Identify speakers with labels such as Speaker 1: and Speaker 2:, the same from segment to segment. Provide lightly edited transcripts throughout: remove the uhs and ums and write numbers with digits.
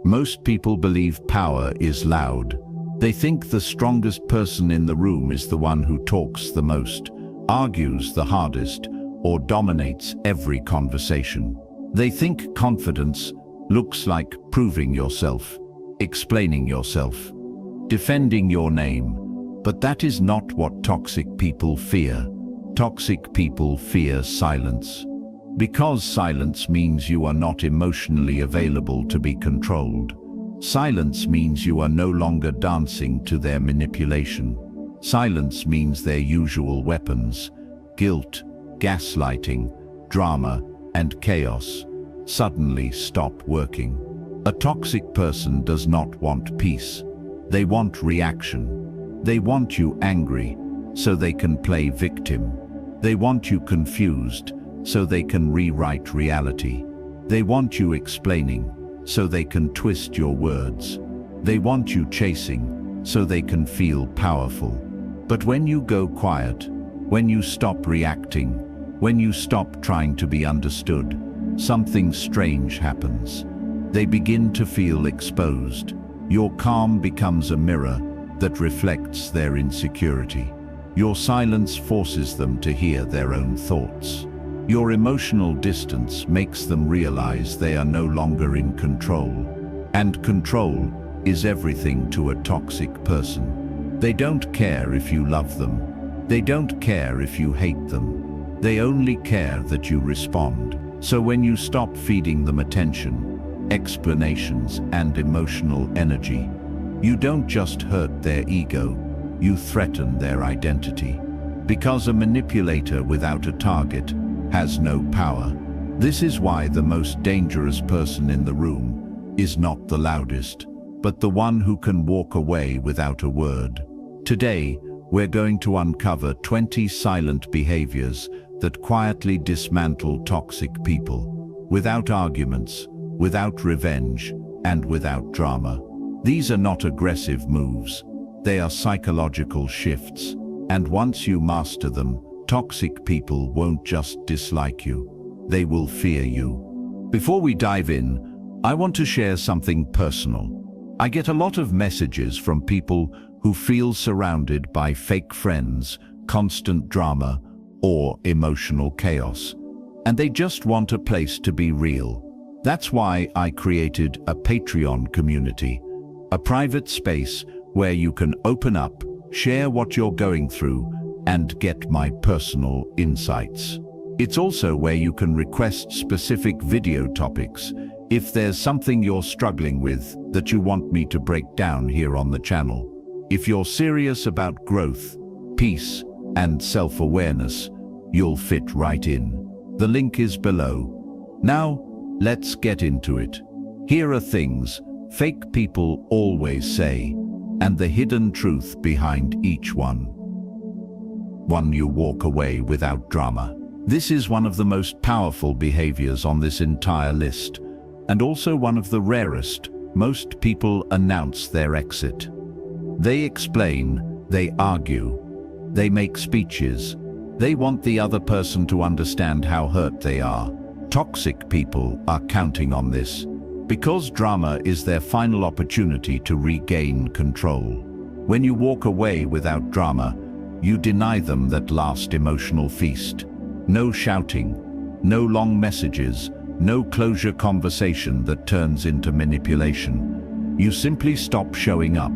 Speaker 1: Most people believe power is loud. They think the strongest person in the room is the one who talks the most, argues the hardest, or dominates every conversation. They think confidence looks like proving yourself, explaining yourself, defending your name. But that is not what toxic people fear. Toxic people fear silence. Because silence means you are not emotionally available to be controlled. Silence means you are no longer dancing to their manipulation. Silence means their usual weapons, guilt, gaslighting, drama, and chaos, suddenly stop working. A toxic person does not want peace. They want reaction. They want you angry, so they can play victim. They want you confused, so they can rewrite reality. They want you explaining, so they can twist your words. They want you chasing, so they can feel powerful. But when you go quiet, when you stop reacting, when you stop trying to be understood, something strange happens. They begin to feel exposed. Your calm becomes a mirror that reflects their insecurity. Your silence forces them to hear their own thoughts. Your emotional distance makes them realize they are no longer in control. And control is everything to a toxic person. They don't care if you love them. They don't care if you hate them. They only care that you respond. So when you stop feeding them attention, explanations, and emotional energy, you don't just hurt their ego, you threaten their identity. Because a manipulator without a target has no power. This is why the most dangerous person in the room is not the loudest, but the one who can walk away without a word. Today, we're going to uncover 20 silent behaviors that quietly dismantle toxic people, without arguments, without revenge, and without drama. These are not aggressive moves. They are psychological shifts, and once you master them, toxic people won't just dislike you, they will fear you. Before we dive in, I want to share something personal. I get a lot of messages from people who feel surrounded by fake friends, constant drama, or emotional chaos, and they just want a place to be real. That's why I created a Patreon community, a private space where you can open up, share what you're going through, and get my personal insights. It's also where you can request specific video topics if there's something you're struggling with that you want me to break down here on the channel. If you're serious about growth, peace, and self-awareness, you'll fit right in. The link is below. Now, let's get into it. Here are things fake people always say, and the hidden truth behind each one. 1. You walk away without drama. This is one of the most powerful behaviors on this entire list, and also one of the rarest. Most people announce their exit. They explain, they argue, they make speeches. They want the other person to understand how hurt they are. Toxic people are counting on this, because drama is their final opportunity to regain control. When you walk away without drama, you deny them that last emotional feast. No shouting, no long messages, no closure conversation that turns into manipulation. You simply stop showing up,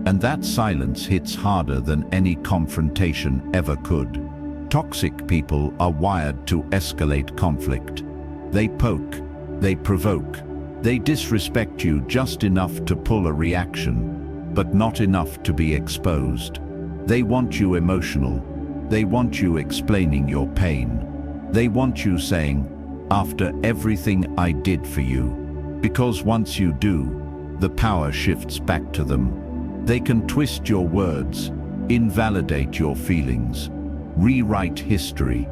Speaker 1: and that silence hits harder than any confrontation ever could. Toxic people are wired to escalate conflict. They poke, they provoke, they disrespect you just enough to pull a reaction, but not enough to be exposed. They want you emotional. They want you explaining your pain. They want you saying, "After everything I did for you." Because once you do, the power shifts back to them. They can twist your words, invalidate your feelings, rewrite history,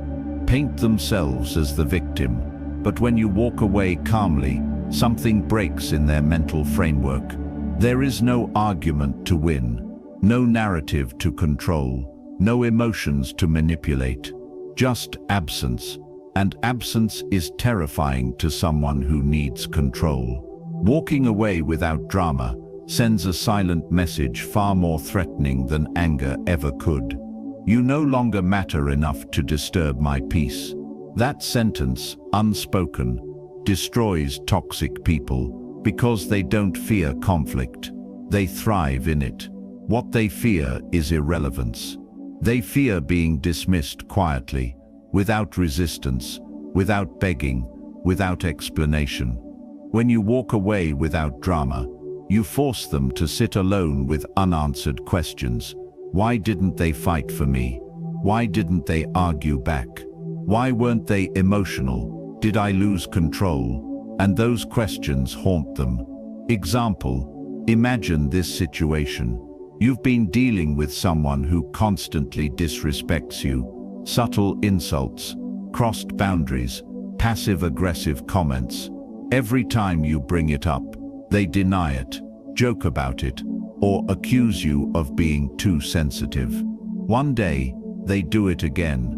Speaker 1: paint themselves as the victim. But when you walk away calmly, something breaks in their mental framework. There is no argument to win, no narrative to control, no emotions to manipulate, just absence. And absence is terrifying to someone who needs control. Walking away without drama sends a silent message far more threatening than anger ever could. You no longer matter enough to disturb my peace. That sentence, unspoken, destroys toxic people because they don't fear conflict. They thrive in it. What they fear is irrelevance. They fear being dismissed quietly, without resistance, without begging, without explanation. When you walk away without drama, you force them to sit alone with unanswered questions. Why didn't they fight for me? Why didn't they argue back? Why weren't they emotional? Did I lose control? And those questions haunt them. Example: imagine this situation. You've been dealing with someone who constantly disrespects you. Subtle insults, crossed boundaries, passive-aggressive comments. Every time you bring it up, they deny it, joke about it, or accuse you of being too sensitive. One day, they do it again.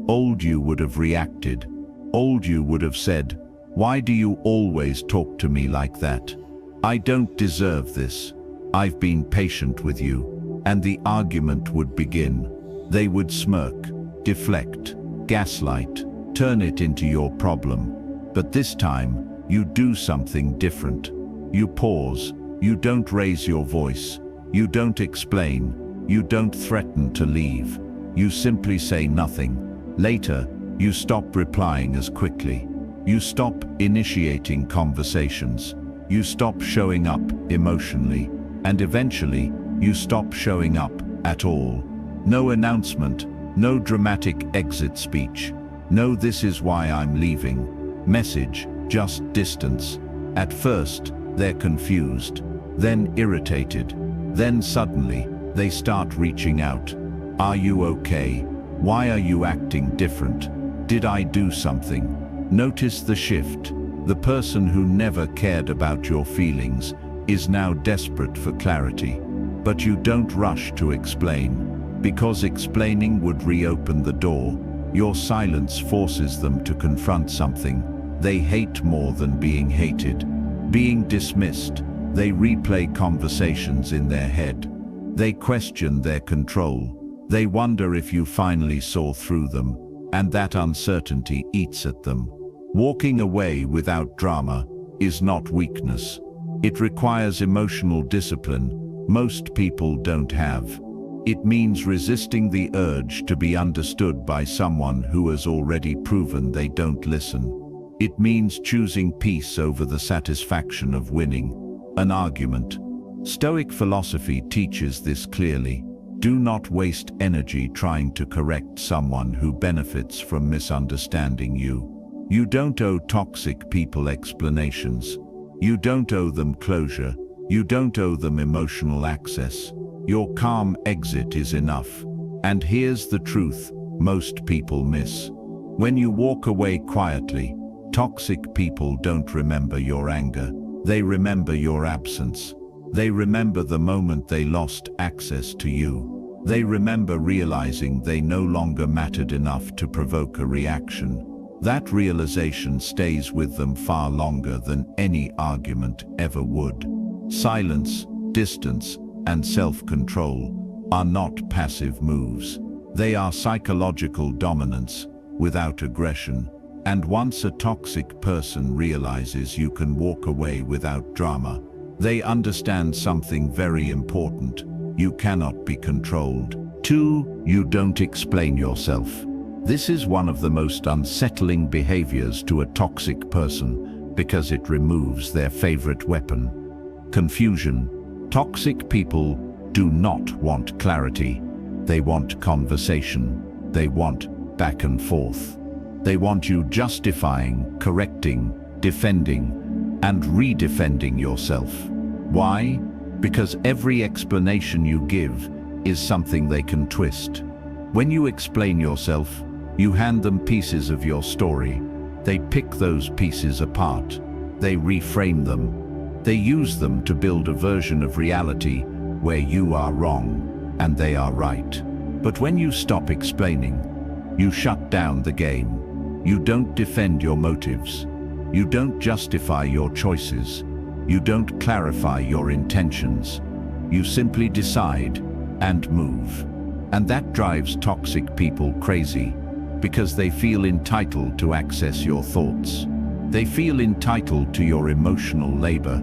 Speaker 1: Old you would have reacted. Old you would have said, "Why do you always talk to me like that? I don't deserve this. I've been patient with you." And the argument would begin. They would smirk, deflect, gaslight, turn it into your problem. But this time, you do something different. You pause. You don't raise your voice. You don't explain. You don't threaten to leave. You simply say nothing. Later, you stop replying as quickly. You stop initiating conversations. You stop showing up emotionally. And eventually, you stop showing up at all. No announcement, no dramatic exit speech. No "this is why I'm leaving" message, just distance. At first, they're confused, then irritated. Then suddenly, they start reaching out. "Are you okay? Why are you acting different? Did I do something?" Notice the shift. The person who never cared about your feelings is now desperate for clarity. But you don't rush to explain, because explaining would reopen the door. Your silence forces them to confront something they hate more than being hated. Being dismissed, they replay conversations in their head. They question their control. They wonder if you finally saw through them, and that uncertainty eats at them. Walking away without drama is not weakness. It requires emotional discipline most people don't have. It means resisting the urge to be understood by someone who has already proven they don't listen. It means choosing peace over the satisfaction of winning an argument. Stoic philosophy teaches this clearly. Do not waste energy trying to correct someone who benefits from misunderstanding you. You don't owe toxic people explanations. You don't owe them closure. You don't owe them emotional access. Your calm exit is enough. And here's the truth most people miss. When you walk away quietly, toxic people don't remember your anger. They remember your absence. They remember the moment they lost access to you. They remember realizing they no longer mattered enough to provoke a reaction. That realization stays with them far longer than any argument ever would. Silence, distance, and self-control are not passive moves. They are psychological dominance without aggression. And once a toxic person realizes you can walk away without drama, they understand something very important. You cannot be controlled. 2. You don't explain yourself. This is one of the most unsettling behaviors to a toxic person because it removes their favorite weapon: confusion. Toxic people do not want clarity. They want conversation. They want back and forth. They want you justifying, correcting, defending, and redefending yourself. Why? Because every explanation you give is something they can twist. When you explain yourself, you hand them pieces of your story. They pick those pieces apart. They reframe them. They use them to build a version of reality where you are wrong and they are right. But when you stop explaining, you shut down the game. You don't defend your motives. You don't justify your choices. You don't clarify your intentions. You simply decide and move. And that drives toxic people crazy, because they feel entitled to access your thoughts. They feel entitled to your emotional labor.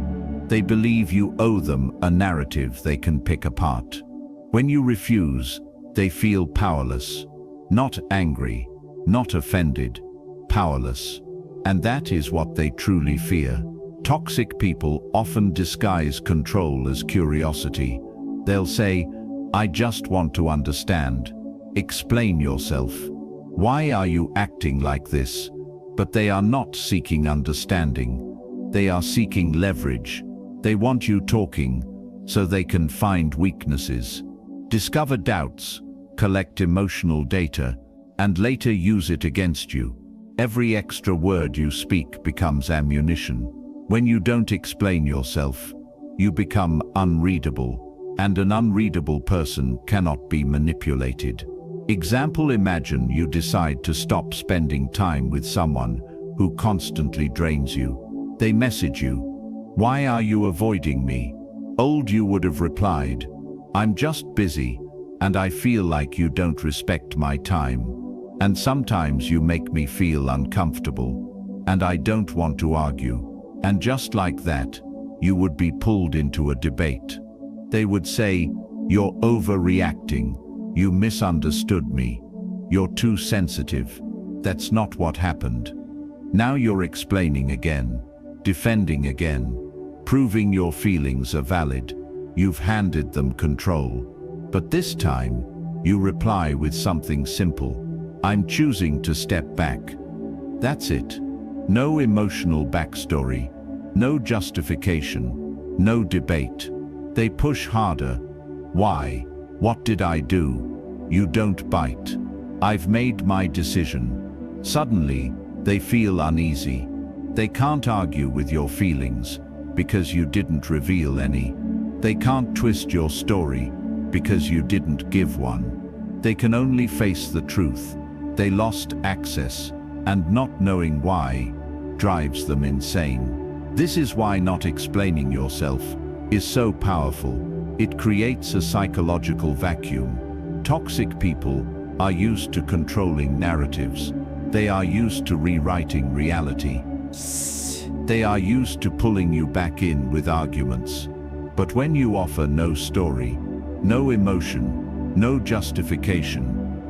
Speaker 1: They believe you owe them a narrative they can pick apart. When you refuse, they feel powerless. Not angry, not offended, powerless. And that is what they truly fear. Toxic people often disguise control as curiosity. They'll say, "I just want to understand. Explain yourself. Why are you acting like this?" But they are not seeking understanding. They are seeking leverage. They want you talking so they can find weaknesses, discover doubts, collect emotional data, and later use it against you. Every extra word you speak becomes ammunition. When you don't explain yourself, you become unreadable, and an unreadable person cannot be manipulated. Example: imagine you decide to stop spending time with someone who constantly drains you. They message you, "Why are you avoiding me?" You would have replied, "I'm just busy, and I feel like you don't respect my time. And sometimes you make me feel uncomfortable, and I don't want to argue." And just like that, you would be pulled into a debate. They would say, "You're overreacting. You misunderstood me. You're too sensitive. That's not what happened." Now you're explaining again, defending again, proving your feelings are valid. You've handed them control. But this time, you reply with something simple: "I'm choosing to step back." That's it. No emotional backstory, no justification, no debate. They push harder. Why? What did I do? You don't bite. I've made my decision. Suddenly, they feel uneasy. They can't argue with your feelings because you didn't reveal any. They can't twist your story because you didn't give one. They can only face the truth. They lost access, and not knowing why drives them insane. This is why not explaining yourself is so powerful. It creates a psychological vacuum. Toxic people are used to controlling narratives. They are used to rewriting reality. They are used to pulling you back in with arguments. But when you offer no story, no emotion, no justification,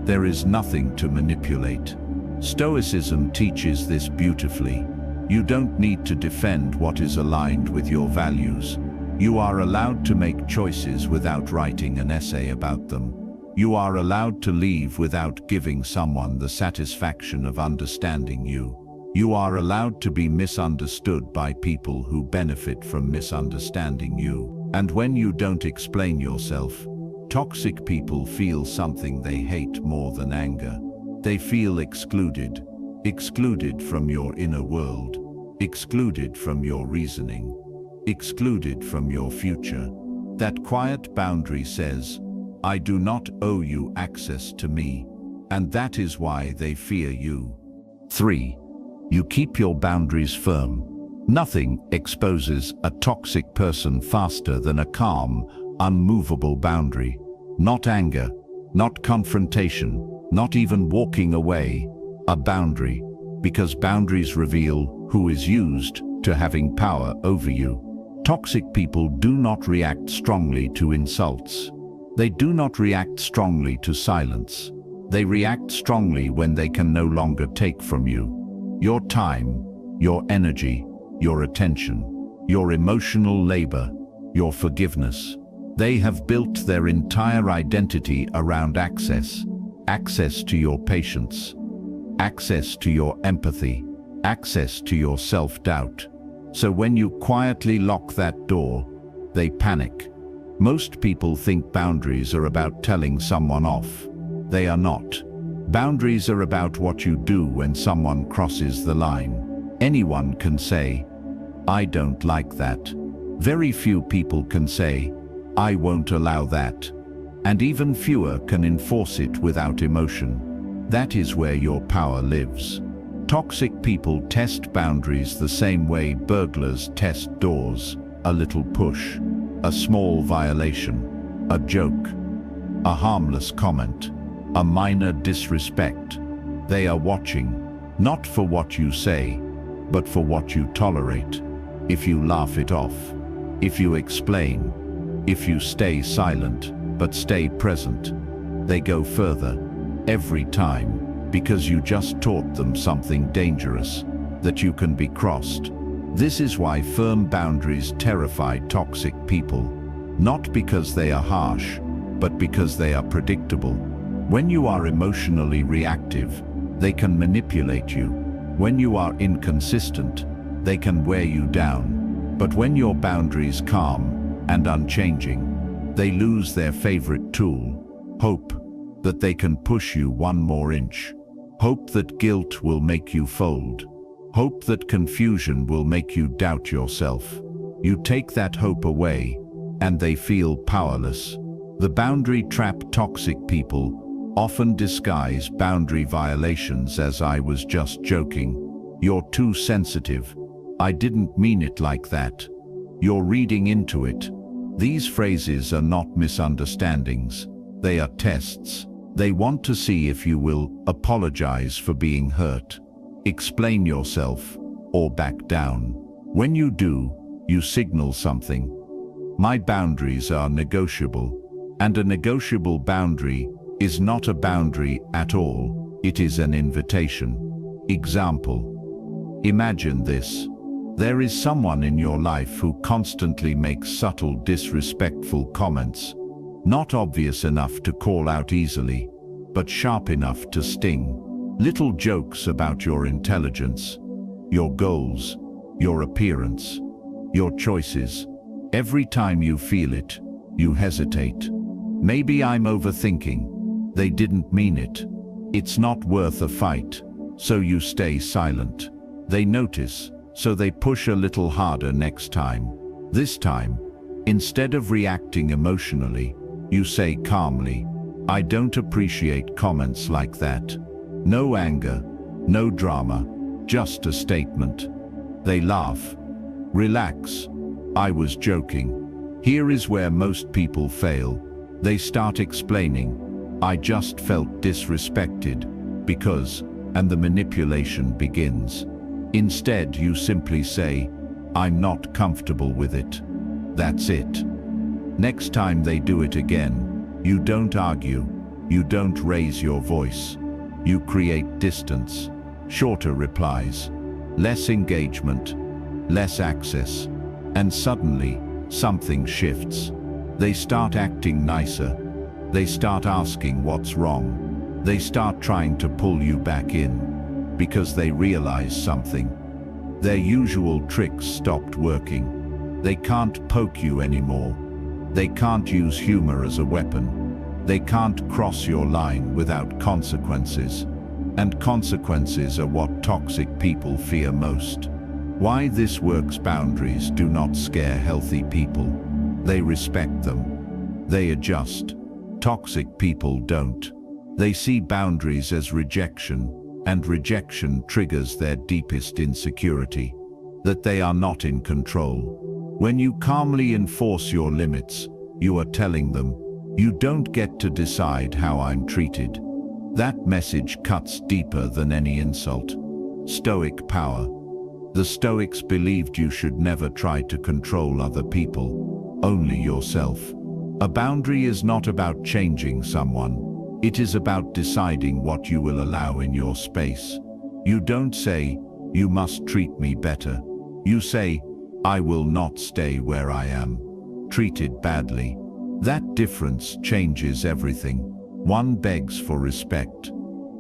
Speaker 1: there is nothing to manipulate. Stoicism teaches this beautifully. You don't need to defend what is aligned with your values. You are allowed to make choices without writing an essay about them. You are allowed to leave without giving someone the satisfaction of understanding you. You are allowed to be misunderstood by people who benefit from misunderstanding you. And when you don't explain yourself, toxic people feel something they hate more than anger. They feel excluded. Excluded from your inner world. Excluded from your reasoning. Excluded from your future. That quiet boundary says, "I do not owe you access to me." And that is why they fear you. 3. You keep your boundaries firm. Nothing exposes a toxic person faster than a calm, unmovable boundary. Not anger, not confrontation, not even walking away. A boundary, because boundaries reveal who is used to having power over you. Toxic people do not react strongly to insults. They do not react strongly to silence. They react strongly when they can no longer take from you your time, your energy, your attention, your emotional labor, your forgiveness. They have built their entire identity around access. Access to your patience, access to your empathy, access to your self-doubt. So when you quietly lock that door, they panic. Most people think boundaries are about telling someone off. They are not. Boundaries are about what you do when someone crosses the line. Anyone can say, "I don't like that." Very few people can say, "I won't allow that." And even fewer can enforce it without emotion. That is where your power lives. Toxic people test boundaries the same way burglars test doors. A little push, a small violation, a joke, a harmless comment, a minor disrespect. They are watching, not for what you say, but for what you tolerate. If you laugh it off, if you explain, if you stay silent, but stay present, they go further, every time, because you just taught them something dangerous, that you can be crossed. This is why firm boundaries terrify toxic people, not because they are harsh, but because they are predictable. When you are emotionally reactive, they can manipulate you. When you are inconsistent, they can wear you down. But when your boundaries calm and unchanging, they lose their favorite tool, hope, that they can push you one more inch. Hope that guilt will make you fold. Hope that confusion will make you doubt yourself. You take that hope away, and they feel powerless. The boundary-trapped toxic people often disguise boundary violations as "I was just joking." "You're too sensitive." "I didn't mean it like that." "You're reading into it." These phrases are not misunderstandings. They are tests. They want to see if you will apologize for being hurt, explain yourself, or back down. When you do, you signal something. My boundaries are negotiable. And a negotiable boundary is not a boundary at all. It is an invitation. Example. Imagine this. There is someone in your life who constantly makes subtle, disrespectful comments, not obvious enough to call out easily, but sharp enough to sting. Little jokes about your intelligence, your goals, your appearance, your choices. Every time you feel it, you hesitate. Maybe I'm overthinking. They didn't mean it. It's not worth a fight. So you stay silent. They notice, so they push a little harder next time. This time, instead of reacting emotionally, you say calmly, "I don't appreciate comments like that." No anger, no drama, just a statement. They laugh. "Relax. I was joking." Here is where most people fail. They start explaining, "I just felt disrespected because," and the manipulation begins. Instead, you simply say, "I'm not comfortable with it." That's it. Next time they do it again, you don't argue, you don't raise your voice. You create distance, shorter replies, less engagement, less access, and suddenly, something shifts. They start acting nicer. They start asking what's wrong. They start trying to pull you back in, because they realize something. Their usual tricks stopped working. They can't poke you anymore. They can't use humor as a weapon. They can't cross your line without consequences. And consequences are what toxic people fear most. Why this works: boundaries do not scare healthy people. They respect them. They adjust. Toxic people don't. They see boundaries as rejection, and rejection triggers their deepest insecurity, that they are not in control. When you calmly enforce your limits, you are telling them, "You don't get to decide how I'm treated." That message cuts deeper than any insult. Stoic power. The Stoics believed you should never try to control other people, only yourself. A boundary is not about changing someone. It is about deciding what you will allow in your space. You don't say, "You must treat me better." You say, "I will not stay where I am, treated badly." That difference changes everything. One begs for respect.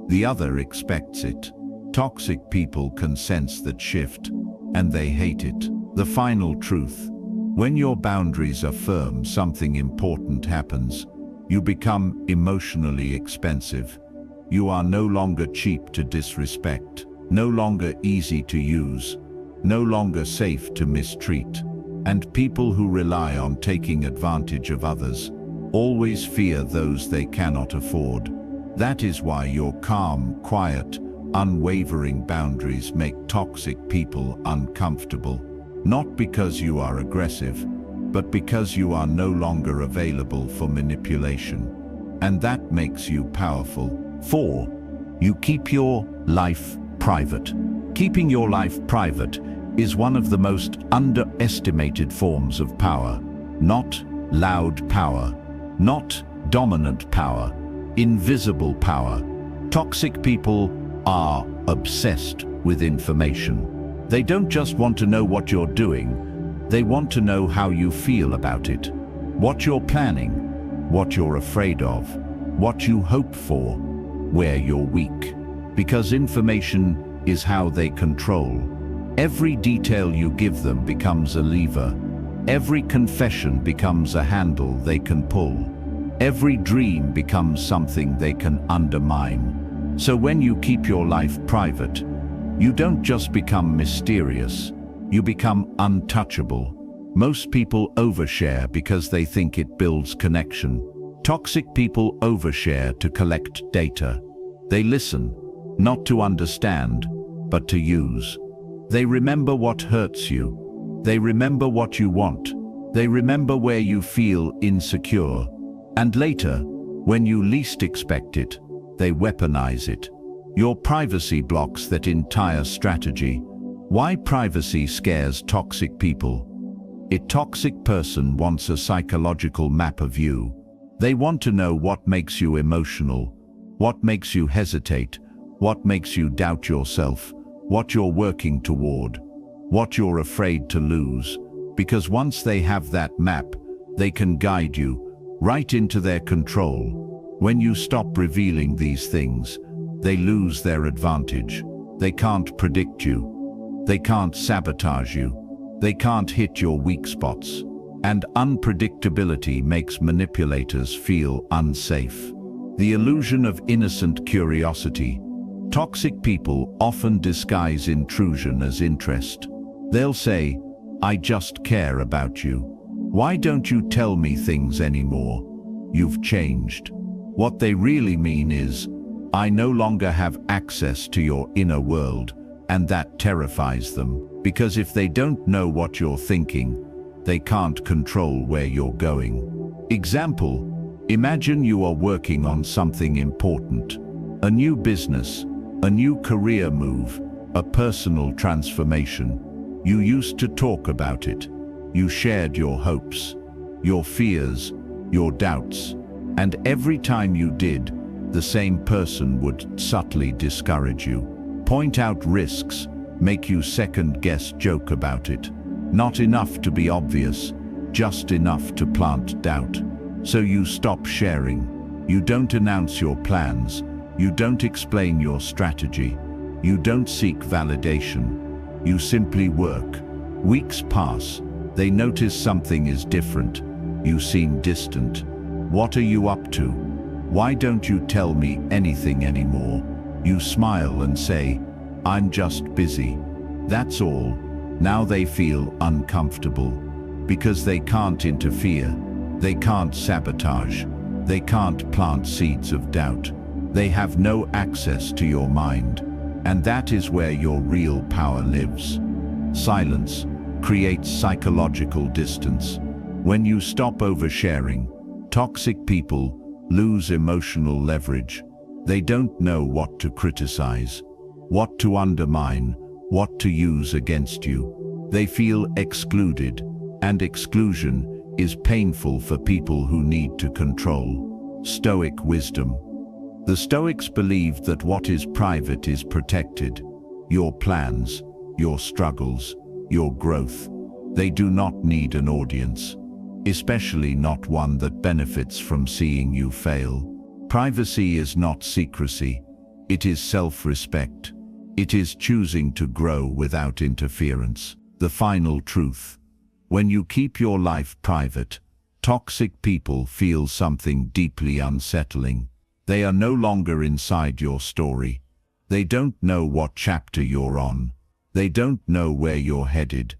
Speaker 1: The other expects it. Toxic people can sense that shift, and they hate it. The final truth. When your boundaries are firm, something important happens. You become emotionally expensive. You are no longer cheap to disrespect, no longer easy to use, no longer safe to mistreat. And people who rely on taking advantage of others always fear those they cannot afford. That is why your calm, quiet, unwavering boundaries make toxic people uncomfortable. not because you are aggressive, but because you are no longer available for manipulation. And that makes you powerful. 4. You keep your life private. Keeping your life private is one of the most underestimated forms of power. Not loud power, not dominant power, invisible power. Toxic people are obsessed with information. They don't just want to know what you're doing, they want to know how you feel about it, what you're planning, what you're afraid of, what you hope for, where you're weak. Because information is how they control. Every detail you give them becomes a lever. Every confession becomes a handle they can pull. Every dream becomes something they can undermine. So when you keep your life private, you don't just become mysterious, you become untouchable. Most people overshare because they think it builds connection. Toxic people overshare to collect data. They listen, not to understand, but to use. They remember what hurts you. They remember what you want. They remember where you feel insecure. And later, when you least expect it, they weaponize it. Your privacy blocks that entire strategy. Why privacy scares toxic people? A toxic person wants a psychological map of you. They want to know what makes you emotional, what makes you hesitate, what makes you doubt yourself, what you're working toward, what you're afraid to lose. Because once they have that map, they can guide you right into their control. When you stop revealing these things, they lose their advantage. They can't predict you. They can't sabotage you. They can't hit your weak spots. And unpredictability makes manipulators feel unsafe. The illusion of innocent curiosity. Toxic people often disguise intrusion as interest. They'll say, "I just care about you. Why don't you tell me things anymore? You've changed." What they really mean is, "I no longer have access to your inner world," and that terrifies them. Because if they don't know what you're thinking, they can't control where you're going. Example, imagine you are working on something important. A new business, a new career move, a personal transformation. You used to talk about it. You shared your hopes, your fears, your doubts. And every time you did, the same person would subtly discourage you, point out risks, make you second-guess, joke about it. Not enough to be obvious, just enough to plant doubt. So you stop sharing. You don't announce your plans. You don't explain your strategy. You don't seek validation. You simply work. Weeks pass. They notice something is different. You seem distant. What are you up to? Why don't you tell me anything anymore? You smile and say, "I'm just busy." That's all. Now they feel uncomfortable. Because they can't interfere. They can't sabotage. They can't plant seeds of doubt. They have no access to your mind. And that is where your real power lives. Silence creates psychological distance. When you stop oversharing, toxic people lose emotional leverage. They don't know what to criticize, what to undermine, what to use against you. They feel excluded, and exclusion is painful for people who need to control. Stoic wisdom. The Stoics believed that what is private is protected. Your plans, your struggles, your growth. They do not need an audience, especially not one that benefits from seeing you fail. Privacy is not secrecy. It is self-respect. It is choosing to grow without interference. The final truth. When you keep your life private, toxic people feel something deeply unsettling. They are no longer inside your story. They don't know what chapter you're on. They don't know where you're headed.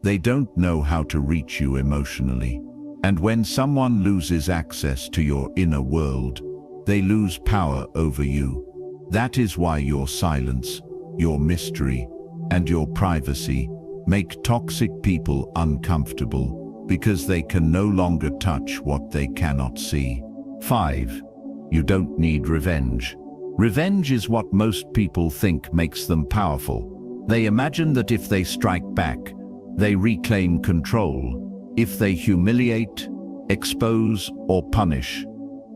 Speaker 1: They don't know how to reach you emotionally. And when someone loses access to your inner world, they lose power over you. That is why your silence, your mystery, and your privacy make toxic people uncomfortable because they can no longer touch what they cannot see. 5. You don't need revenge. Revenge is what most people think makes them powerful. They imagine that if they strike back, they reclaim control. If they humiliate, expose, or punish,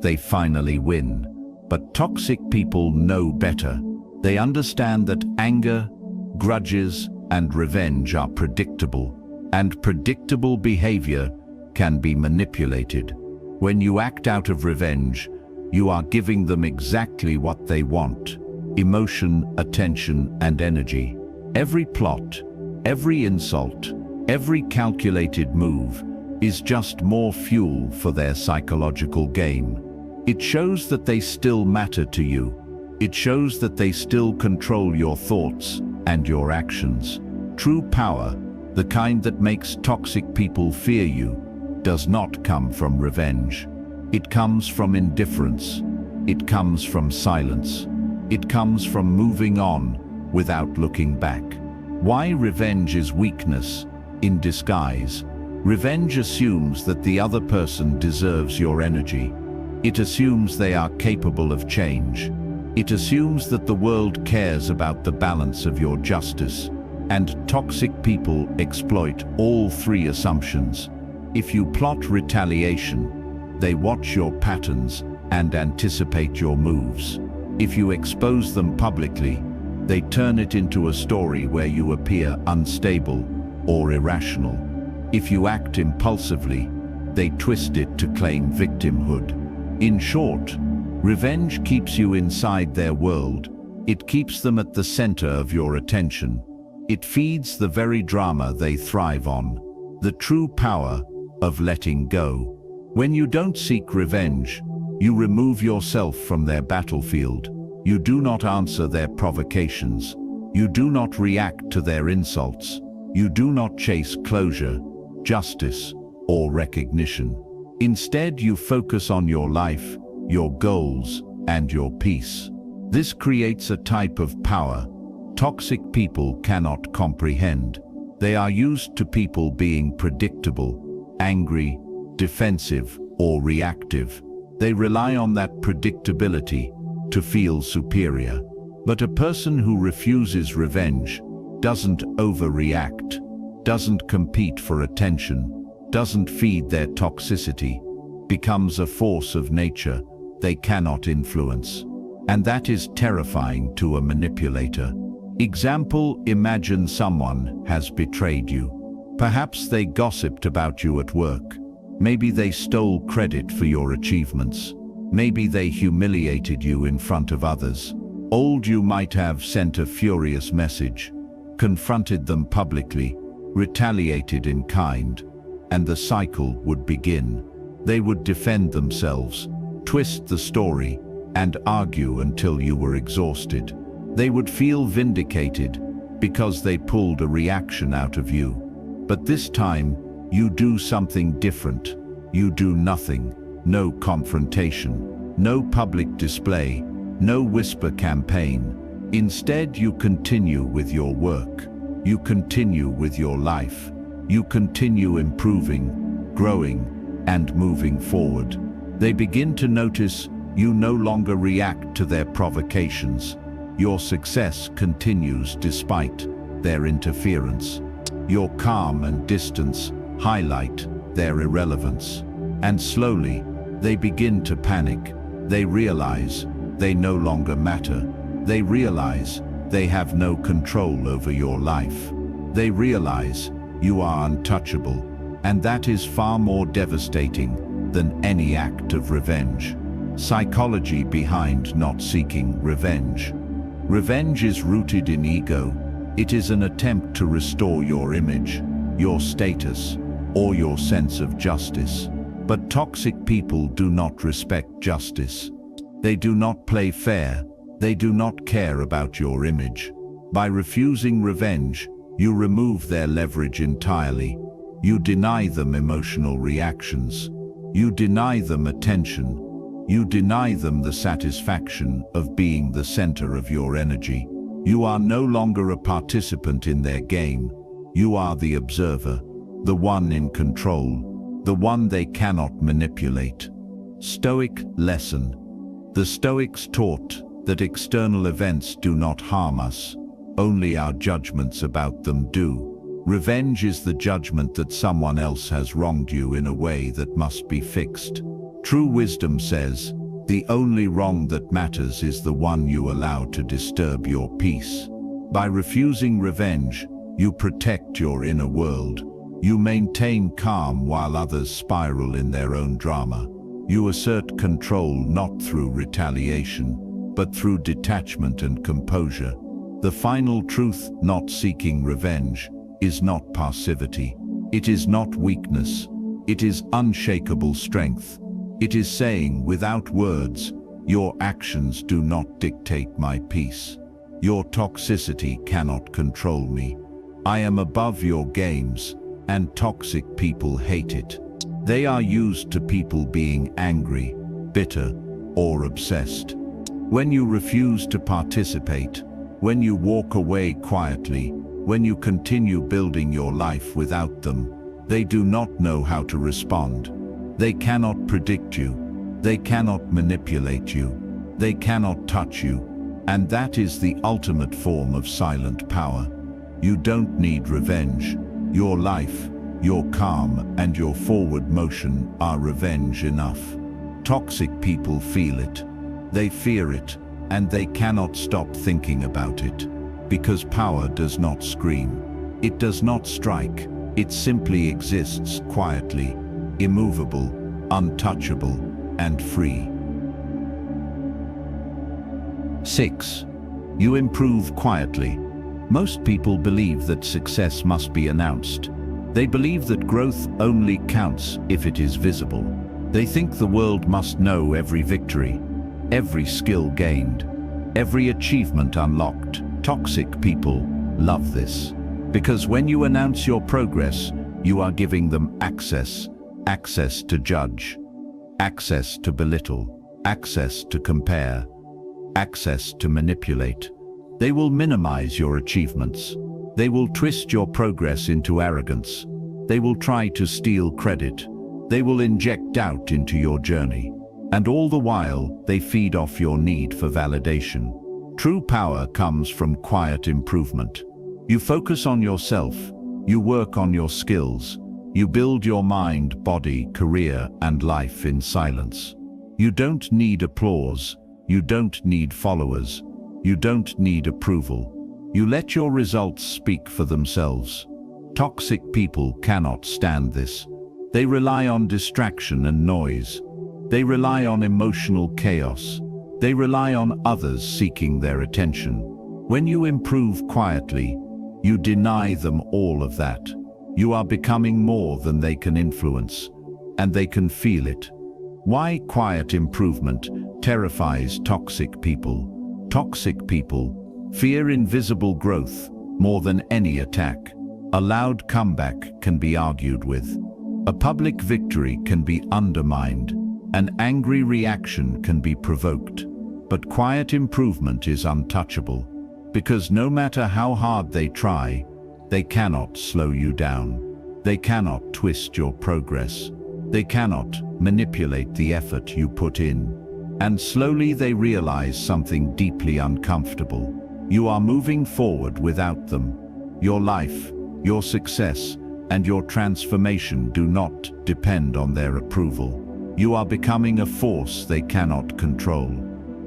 Speaker 1: they finally win. But toxic people know better. They understand that anger, grudges, and revenge are predictable, and predictable behavior can be manipulated. When you act out of revenge, you are giving them exactly what they want: emotion, attention, and energy. Every plot, every insult, every calculated move is just more fuel for their psychological game. It shows that they still matter to you. It shows that they still control your thoughts and your actions. True power, the kind that makes toxic people fear you, does not come from revenge. It comes from indifference. It comes from silence. It comes from moving on without looking back. Why revenge is weakness in disguise? Revenge assumes that the other person deserves your energy. It assumes they are capable of change. It assumes that the world cares about the balance of your justice. And toxic people exploit all three assumptions. If you plot retaliation, they watch your patterns and anticipate your moves. If you expose them publicly, they turn it into a story where you appear unstable or irrational. If you act impulsively, they twist it to claim victimhood. In short, revenge keeps you inside their world. It keeps them at the center of your attention. It feeds the very drama they thrive on, the true power of letting go. When you don't seek revenge, you remove yourself from their battlefield. You do not answer their provocations. You do not react to their insults. You do not chase closure, justice, or recognition. Instead, you focus on your life, your goals, and your peace. This creates a type of power toxic people cannot comprehend. They are used to people being predictable, angry, defensive, or reactive. They rely on that predictability to feel superior. But a person who refuses revenge doesn't overreact, doesn't compete for attention, doesn't feed their toxicity, becomes a force of nature they cannot influence. And that is terrifying to a manipulator. Example: imagine someone has betrayed you. Perhaps they gossiped about you at work. Maybe they stole credit for your achievements. Maybe they humiliated you in front of others. You might have sent a furious message, confronted them publicly, retaliated in kind, and the cycle would begin. They would defend themselves, twist the story, and argue until you were exhausted. They would feel vindicated because they pulled a reaction out of you. But this time, you do something different. You do nothing. No confrontation, no public display, no whisper campaign. Instead, you continue with your work. You continue with your life. You continue improving, growing, and moving forward. They begin to notice you no longer react to their provocations. Your success continues despite their interference. Your calm and distance highlight their irrelevance. And slowly, they begin to panic. They realize they no longer matter. They realize they have no control over your life. They realize you are untouchable. And that is far more devastating than any act of revenge. Psychology behind not seeking revenge. Revenge is rooted in ego. It is an attempt to restore your image, your status, or your sense of justice. But toxic people do not respect justice. They do not play fair. They do not care about your image. By refusing revenge, you remove their leverage entirely. You deny them emotional reactions. You deny them attention. You deny them the satisfaction of being the center of your energy. You are no longer a participant in their game. You are the observer, the one in control, the one they cannot manipulate. Stoic lesson. The Stoics taught that external events do not harm us, only our judgments about them do. Revenge is the judgment that someone else has wronged you in a way that must be fixed. True wisdom says, the only wrong that matters is the one you allow to disturb your peace. By refusing revenge, you protect your inner world. You maintain calm while others spiral in their own drama. You assert control not through retaliation, but through detachment and composure. The final truth: not seeking revenge is not passivity. It is not weakness. It is unshakable strength. It is saying, without words, your actions do not dictate my peace. Your toxicity cannot control me. I am above your games, and toxic people hate it. They are used to people being angry, bitter, or obsessed. When you refuse to participate, when you walk away quietly, when you continue building your life without them, they do not know how to respond. They cannot predict you. They cannot manipulate you. They cannot touch you. And that is the ultimate form of silent power. You don't need revenge. Your life, your calm, and your forward motion are revenge enough. Toxic people feel it. They fear it, and they cannot stop thinking about it. Because power does not scream. It does not strike. It simply exists quietly, immovable, untouchable, and free. 6. You improve quietly. Most people believe that success must be announced. They believe that growth only counts if it is visible. They think the world must know every victory, every skill gained, every achievement unlocked. Toxic people love this, because when you announce your progress, you are giving them access to judge, access to belittle, access to compare, access to manipulate. They will minimize your achievements. They will twist your progress into arrogance. They will try to steal credit. They will inject doubt into your journey. And all the while, they feed off your need for validation. True power comes from quiet improvement. You focus on yourself. You work on your skills. You build your mind, body, career, and life in silence. You don't need applause. You don't need followers. You don't need approval. You let your results speak for themselves. Toxic people cannot stand this. They rely on distraction and noise. They rely on emotional chaos. They rely on others seeking their attention. When you improve quietly, you deny them all of that. You are becoming more than they can influence, and they can feel it. Why quiet improvement terrifies toxic people? Toxic people fear invisible growth more than any attack. A loud comeback can be argued with. A public victory can be undermined. An angry reaction can be provoked. But quiet improvement is untouchable, because no matter how hard they try, they cannot slow you down. They cannot twist your progress. They cannot manipulate the effort you put in. And slowly they realize something deeply uncomfortable. You are moving forward without them. Your life, your success, and your transformation do not depend on their approval. You are becoming a force they cannot control.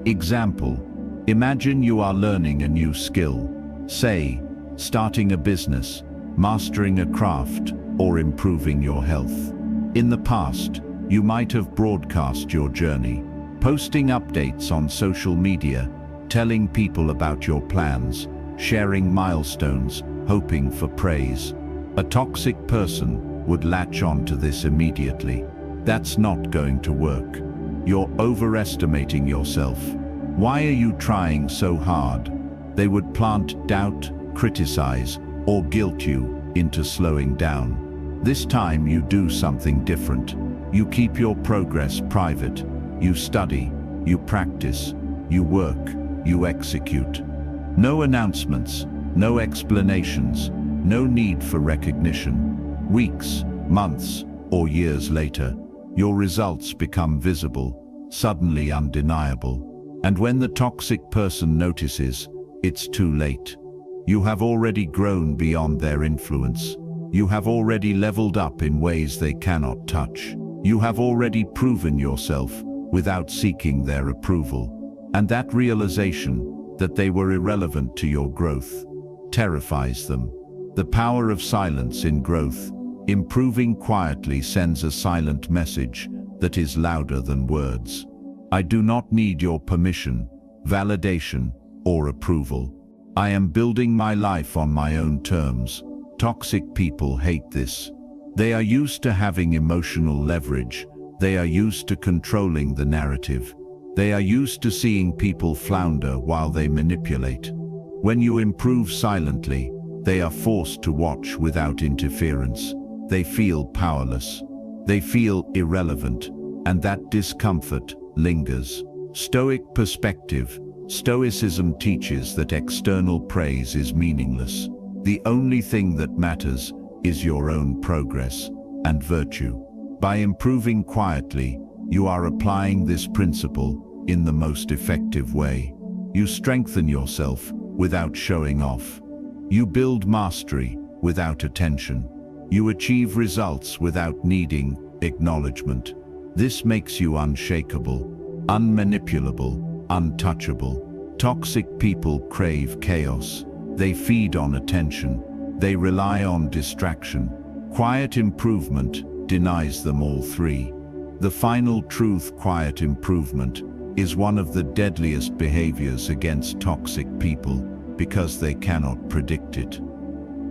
Speaker 1: Example: imagine you are learning a new skill, say, starting a business, mastering a craft, or improving your health. In the past, you might have broadcast your journey, posting updates on social media, telling people about your plans, sharing milestones, hoping for praise. A toxic person would latch on to this immediately. That's not going to work. You're overestimating yourself. Why are you trying so hard? They would plant doubt, criticize, or guilt you into slowing down. This time you do something different. You keep your progress private. You study, you practice, you work, you execute. No announcements, no explanations, No need for recognition. Weeks, months, or years later, your results become visible, suddenly undeniable. And when the toxic person notices, it's too late. You have already grown beyond their influence. You have already leveled up in ways they cannot touch. You have already proven yourself without seeking their approval. And that realization that they were irrelevant to your growth terrifies them. The power of silence in growth. Improving quietly sends a silent message that is louder than words. I do not need your permission, validation, or approval. I am building my life on my own terms. Toxic people hate this. They are used to having emotional leverage. They are used to controlling the narrative. They are used to seeing people flounder while they manipulate. When you improve silently, they are forced to watch without interference. They feel powerless. They feel irrelevant, and that discomfort lingers. Stoic perspective. Stoicism teaches that external praise is meaningless. The only thing that matters is your own progress and virtue. By improving quietly, you are applying this principle in the most effective way. You strengthen yourself without showing off. You build mastery without attention. You achieve results without needing acknowledgement. This makes you unshakable, unmanipulable, untouchable. Toxic people crave chaos. They feed on attention. They rely on distraction. Quiet improvement denies them all three. The final truth: quiet improvement is one of the deadliest behaviors against toxic people because they cannot predict it.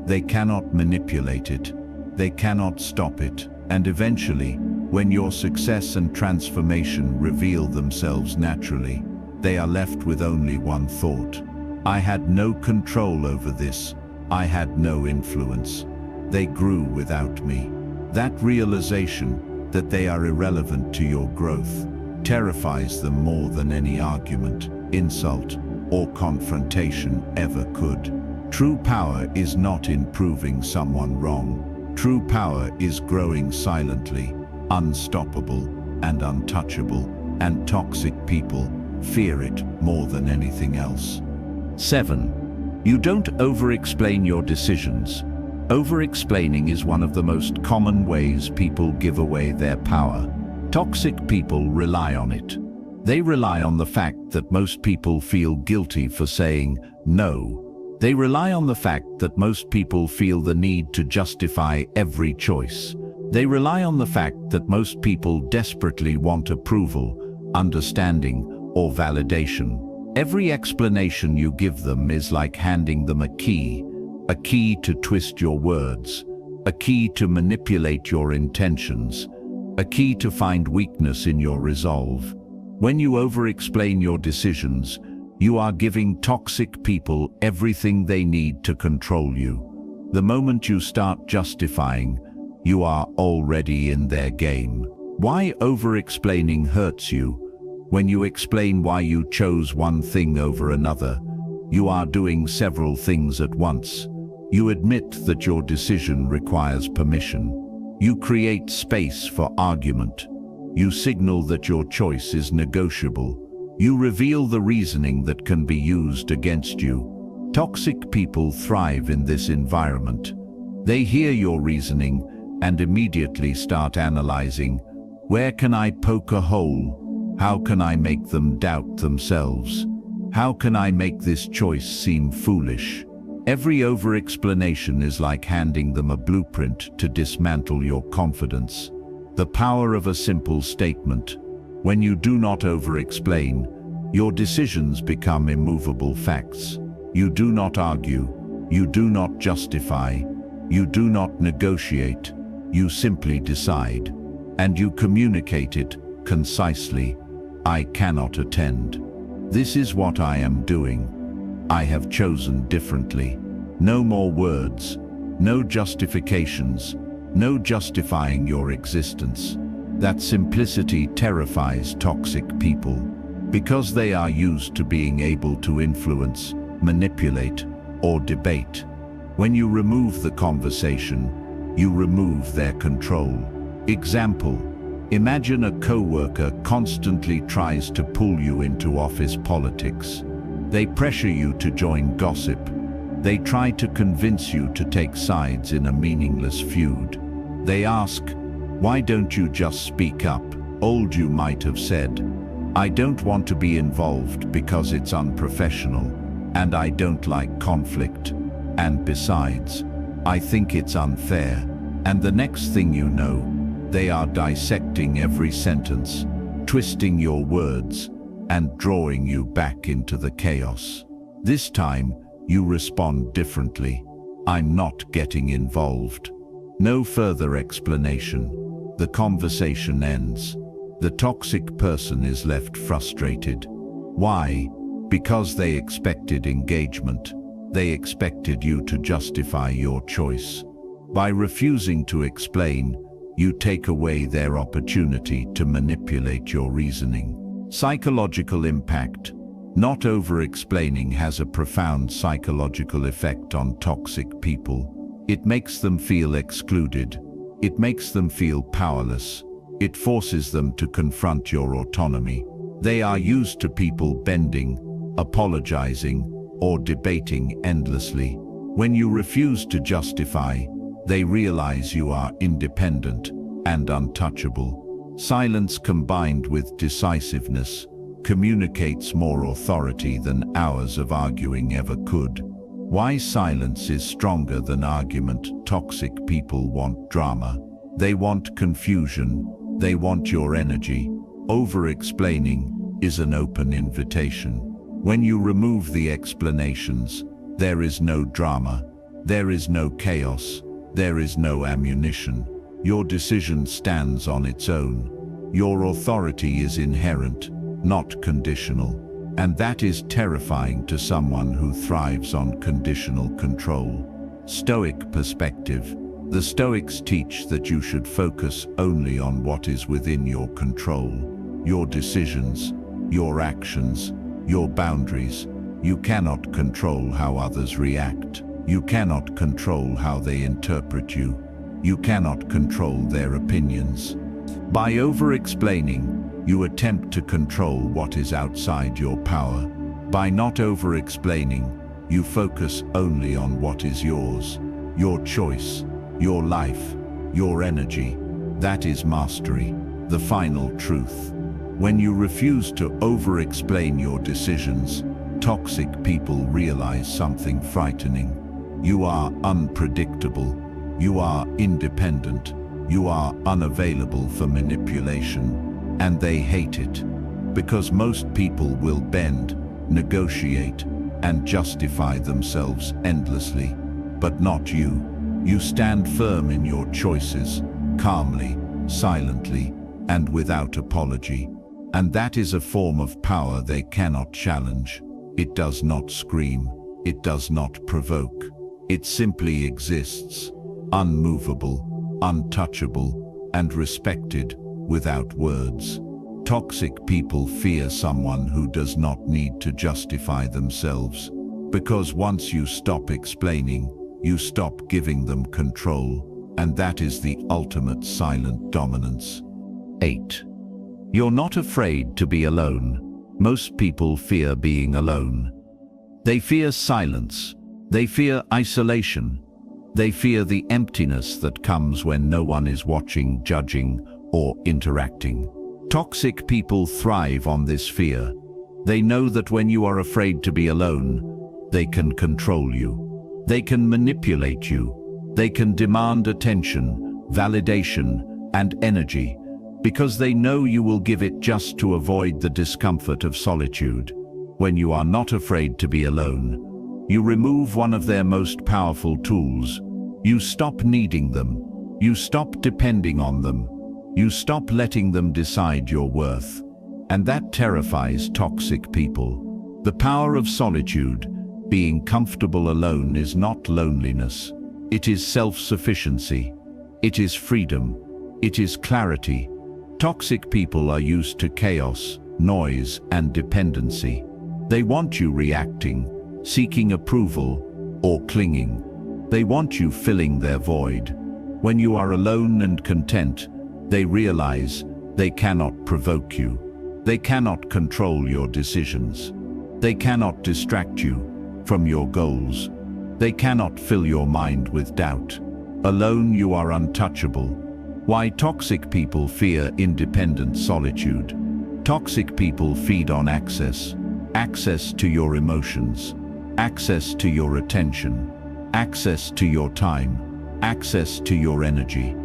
Speaker 1: They cannot manipulate it. They cannot stop it. And eventually, when your success and transformation reveal themselves naturally, they are left with only one thought: I had no control over this. I had no influence. They grew without me. That realization that they are irrelevant to your growth terrifies them more than any argument, insult, or confrontation ever could. True power is not in proving someone wrong. True power is growing silently, unstoppable, and untouchable, and toxic people fear it more than anything else. 7. You don't over-explain your decisions. Over-explaining is one of the most common ways people give away their power. Toxic people rely on it. They rely on the fact that most people feel guilty for saying no. They rely on the fact that most people feel the need to justify every choice. They rely on the fact that most people desperately want approval, understanding, or validation. Every explanation you give them is like handing them a key to twist your words, a key to manipulate your intentions, a key to find weakness in your resolve. When you over-explain your decisions, you are giving toxic people everything they need to control you. The moment you start justifying, you are already in their game. Why over-explaining hurts you? When you explain why you chose one thing over another, you are doing several things at once. You admit that your decision requires permission. You create space for argument. You signal that your choice is negotiable. You reveal the reasoning that can be used against you. Toxic people thrive in this environment. They hear your reasoning and immediately start analyzing. Where can I poke a hole? How can I make them doubt themselves? How can I make this choice seem foolish? Every over-explanation is like handing them a blueprint to dismantle your confidence. The power of a simple statement. When you do not over-explain, your decisions become immovable facts. You do not argue. You do not justify. You do not negotiate. You simply decide. And you communicate it concisely. I cannot attend. This is what I am doing. I have chosen differently. No more words, no justifications, no justifying your existence. That simplicity terrifies toxic people because they are used to being able to influence, manipulate, or debate. When you remove the conversation, you remove their control. Example: imagine a co-worker constantly tries to pull you into office politics. They pressure you to join gossip. They try to convince you to take sides in a meaningless feud. They ask, "Why don't you just speak up?" Old you might have said, "I don't want to be involved because it's unprofessional, and I don't like conflict, and besides, I think it's unfair." And the next thing you know, they are dissecting every sentence, twisting your words, and drawing you back into the chaos. This time, you respond differently. "I'm not getting involved." No further explanation. The conversation ends. The toxic person is left frustrated. Why? Because they expected engagement. They expected you to justify your choice. By refusing to explain, you take away their opportunity to manipulate your reasoning. Psychological impact. Not over-explaining has a profound psychological effect on toxic people. It makes them feel excluded. It makes them feel powerless. It forces them to confront your autonomy. They are used to people bending, apologizing, or debating endlessly. When you refuse to justify, they realize you are independent and untouchable. Silence combined with decisiveness communicates more authority than hours of arguing ever could. Why silence is stronger than argument. Toxic people want drama. They want confusion. They want your energy. Over-explaining is an open invitation. When you remove the explanations, there is no drama. There is no chaos. There is no ammunition. Your decision stands on its own. Your authority is inherent, not conditional. And that is terrifying to someone who thrives on conditional control. Stoic perspective. The Stoics teach that you should focus only on what is within your control. Your decisions, your actions, your boundaries. You cannot control how others react. You cannot control how they interpret you. You cannot control their opinions. By over-explaining, you attempt to control what is outside your power. By not over-explaining, you focus only on what is yours. Your choice, your life, your energy. That is mastery, the final truth. When you refuse to over-explain your decisions, toxic people realize something frightening. You are unpredictable. You are independent. You are unavailable for manipulation. And they hate it. Because most people will bend, negotiate, and justify themselves endlessly. But not you. You stand firm in your choices, calmly, silently, and without apology. And that is a form of power they cannot challenge. It does not scream. It does not provoke. It simply exists, unmovable, untouchable, and respected without words. Toxic people fear someone who does not need to justify themselves, because once you stop explaining, you stop giving them control, and that is the ultimate silent dominance. 8. You're not afraid to be alone. Most people fear being alone. They fear silence. They fear isolation. They fear the emptiness that comes when no one is watching, judging, or interacting. Toxic people thrive on this fear. They know that when you are afraid to be alone, they can control you. They can manipulate you. They can demand attention, validation, and energy, because they know you will give it just to avoid the discomfort of solitude. When you are not afraid to be alone, you remove one of their most powerful tools. You stop needing them. You stop depending on them. You stop letting them decide your worth. And that terrifies toxic people. The power of solitude, being comfortable alone, is not loneliness. It is self-sufficiency. It is freedom. It is clarity. Toxic people are used to chaos, noise, and dependency. They want you reacting, seeking approval, or clinging. They want you filling their void. When you are alone and content, they realize they cannot provoke you. They cannot control your decisions. They cannot distract you from your goals. They cannot fill your mind with doubt. Alone you are untouchable. Why toxic people fear independent solitude? Toxic people feed on access to your emotions, access to your attention, access to your time, access to your energy.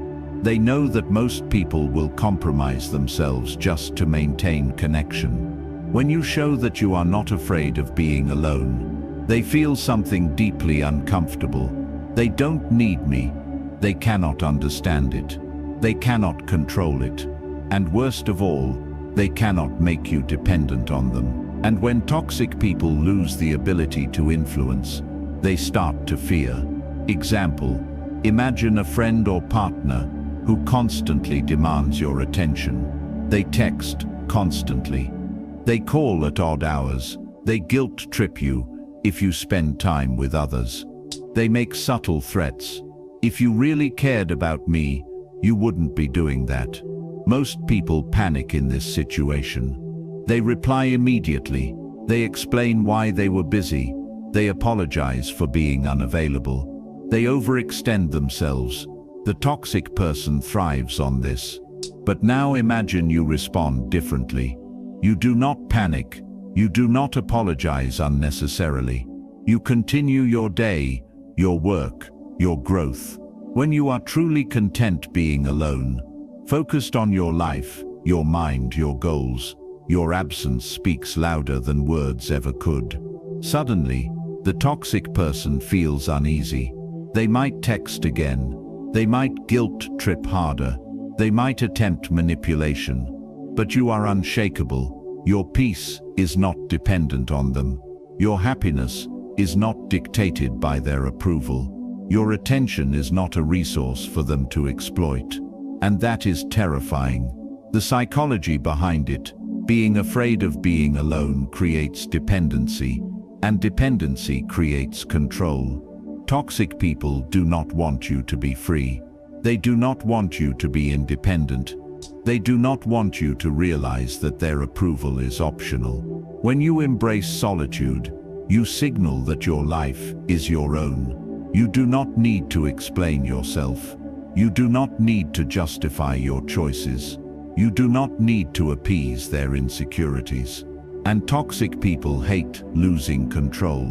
Speaker 1: They know that most people will compromise themselves just to maintain connection. When you show that you are not afraid of being alone, they feel something deeply uncomfortable. They don't need me. They cannot understand it. They cannot control it. And worst of all, they cannot make you dependent on them. And when toxic people lose the ability to influence, they start to fear. Example, imagine a friend or partner who constantly demands your attention. They text constantly. They call at odd hours. They guilt trip you if you spend time with others. They make subtle threats. If you really cared about me, you wouldn't be doing that. Most people panic in this situation. They reply immediately. They explain why they were busy. They apologize for being unavailable. They overextend themselves. The toxic person thrives on this. But now imagine you respond differently. You do not panic. You do not apologize unnecessarily. You continue your day, your work, your growth. When you are truly content being alone, focused on your life, your mind, your goals, your absence speaks louder than words ever could. Suddenly, the toxic person feels uneasy. They might text again. They might guilt trip harder. They might attempt manipulation. But you are unshakable. Your peace is not dependent on them. Your happiness is not dictated by their approval. Your attention is not a resource for them to exploit. And that is terrifying. The psychology behind it, being afraid of being alone, creates dependency, and dependency creates control. Toxic people do not want you to be free. They do not want you to be independent. They do not want you to realize that their approval is optional. When you embrace solitude, you signal that your life is your own. You do not need to explain yourself. You do not need to justify your choices. You do not need to appease their insecurities. And toxic people hate losing control.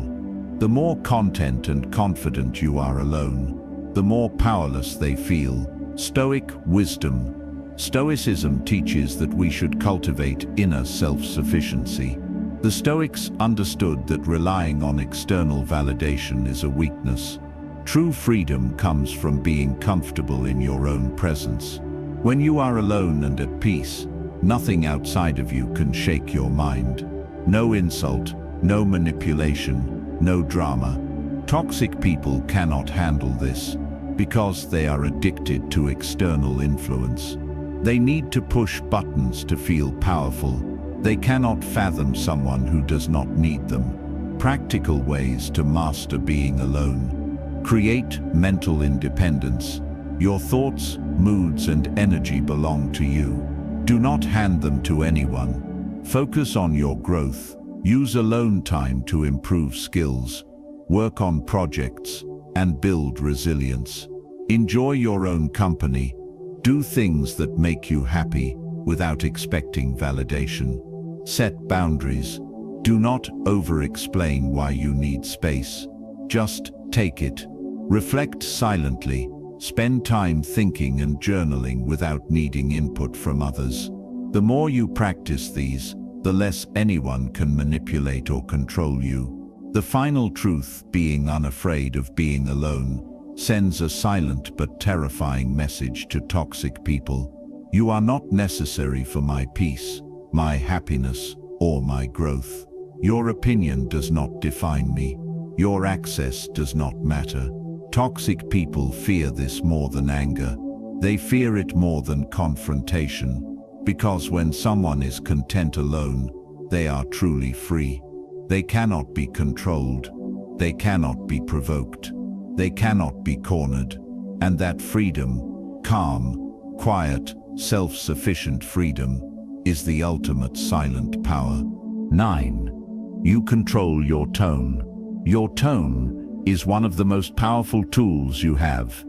Speaker 1: The more content and confident you are alone, the more powerless they feel. Stoic wisdom. Stoicism teaches that we should cultivate inner self-sufficiency. The Stoics understood that relying on external validation is a weakness. True freedom comes from being comfortable in your own presence. When you are alone and at peace, nothing outside of you can shake your mind. No insult, no manipulation, no drama. Toxic people cannot handle this because they are addicted to external influence. They need to push buttons to feel powerful. They cannot fathom someone who does not need them. Practical ways to master being alone. Create mental independence. Your thoughts, moods, and energy belong to you. Do not hand them to anyone. Focus on your growth. Use alone time to improve skills, work on projects, and build resilience. Enjoy your own company. Do things that make you happy without expecting validation. Set boundaries. Do not over-explain why you need space. Just take it. Reflect silently. Spend time thinking and journaling without needing input from others. The more you practice these, the less anyone can manipulate or control you. The final truth, being unafraid of being alone, sends a silent but terrifying message to toxic people. You are not necessary for my peace, my happiness, or my growth. Your opinion does not define me. Your access does not matter. Toxic people fear this more than anger. They fear it more than confrontation. Because when someone is content alone, they are truly free. They cannot be controlled. They cannot be provoked. They cannot be cornered. And that freedom, calm, quiet, self-sufficient freedom, is the ultimate silent power. 9. You control your tone. Your tone is one of the most powerful tools you have,